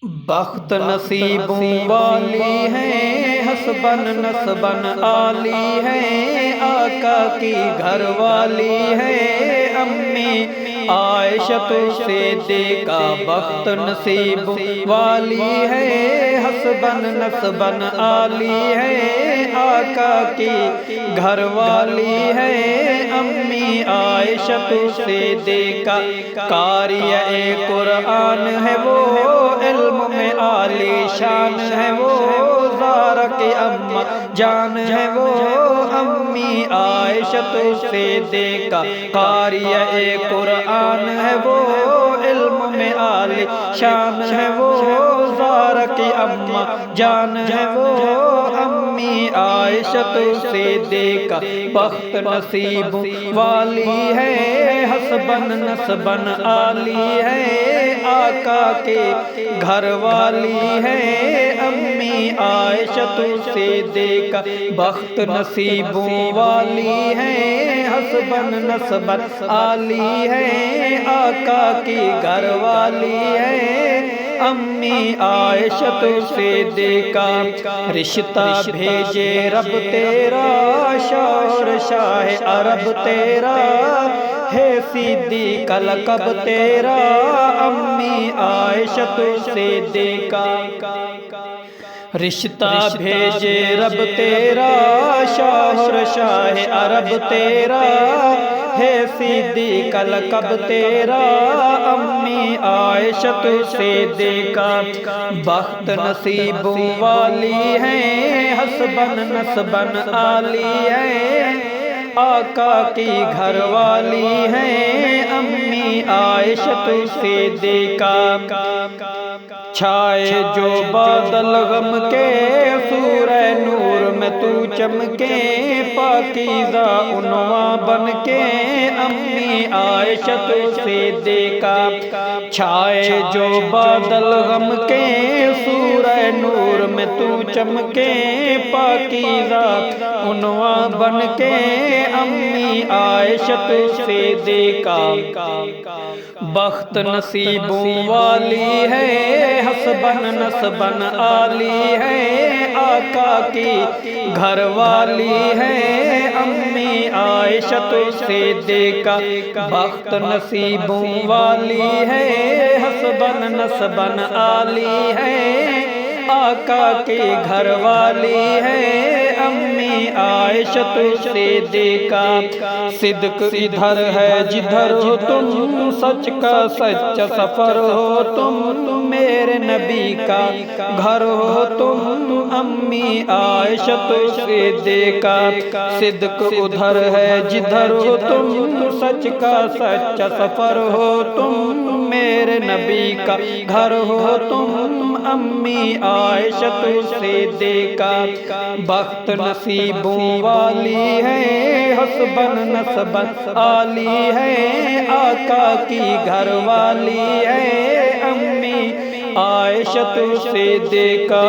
بخت نصیبوں والی ہے، حسبن نسبن عالی ہے، آقا کی گھر والی ہے امی عائشہ سے دیکھا۔ بخت نصیب والی ہے، حسبن نسبن عالی ہے، آقا کی گھر والی ہے امی عائشہ سے دیکھا۔ قاریہ قرآن ہے وہ، علم میں عالی شان ہے وہ، زہرا کی اماں جان ہے وہ امی عائشہ سے دیکھا۔ قاریہ قرآن ہے وہ، علم میں عالی شان ہے وہ، زہرا کی اماں جان ہے وہ امی عائشہ سے دیکھا۔ بخت نصیب والی ہے، حسبن نسبن عالی ہے، آقا کے گھر والی ہے امی عائشہ سے دیکھا۔ بخت نصیبوں والی ہے، حسبن نسبن عالی ہے، آقا کی گھر والی ہے امی عائشہ سے دیکھا۔ رشتہ بھیجے رب تیرا، شوہر شاہ عرب تیرا ہے، صدیق کا لقب تیرا امی عائشہ سے دیکھا۔ رشتہ بھیجے رب تیرا، شوہر شاہ عرب تیرا ہے، صدیق کا لقب تیرا امی عائشہ سے دیکھا۔ بخت نصیبوں والی ہے، حسبن نسبن عالی ہے، آقا کی گھر والی ہے امی عائشہ سے دیکھا۔ چھائے جو بادل غم کے، سورہ نور میں تو چمکے، پاکیزہ عنواں بن کے امی عائشہ سے دیکھا۔ چھائے جو بادل غم کے، سورہ نور میں تو چمکے، پاکیزہ عنواں بن کے امی عائشہ سے دیکھا۔ بخت نصیبوں والی ہے، حسبن نسبن عالی ہے، آقا کی گھر والی ہے امی عائشہ سے دیکھا۔ بخت نصیبوں والی ہے، حسبن نسبن عالی ہے، آقا کی گھر والی ہے امی عائشہ سے دیکھا۔ صدق ادھر ہے جدھر ہو تم، سچ کا سچا سفر ہو تم، میرے نبی کا گھر ہو تم امی عائشہ سے دیکھا۔ صدق ادھر ہے جدھر ہو تم، سچ کا سچا سفر ہو تم، میرے نبی کا گھر ہو تم امی عائشہ سے دیکھا۔ بخت نصیبوں والی ہے، حسبن نسبن عالی ہے، آقا کی گھر والی ہے امی عائشہ سے دیکھا۔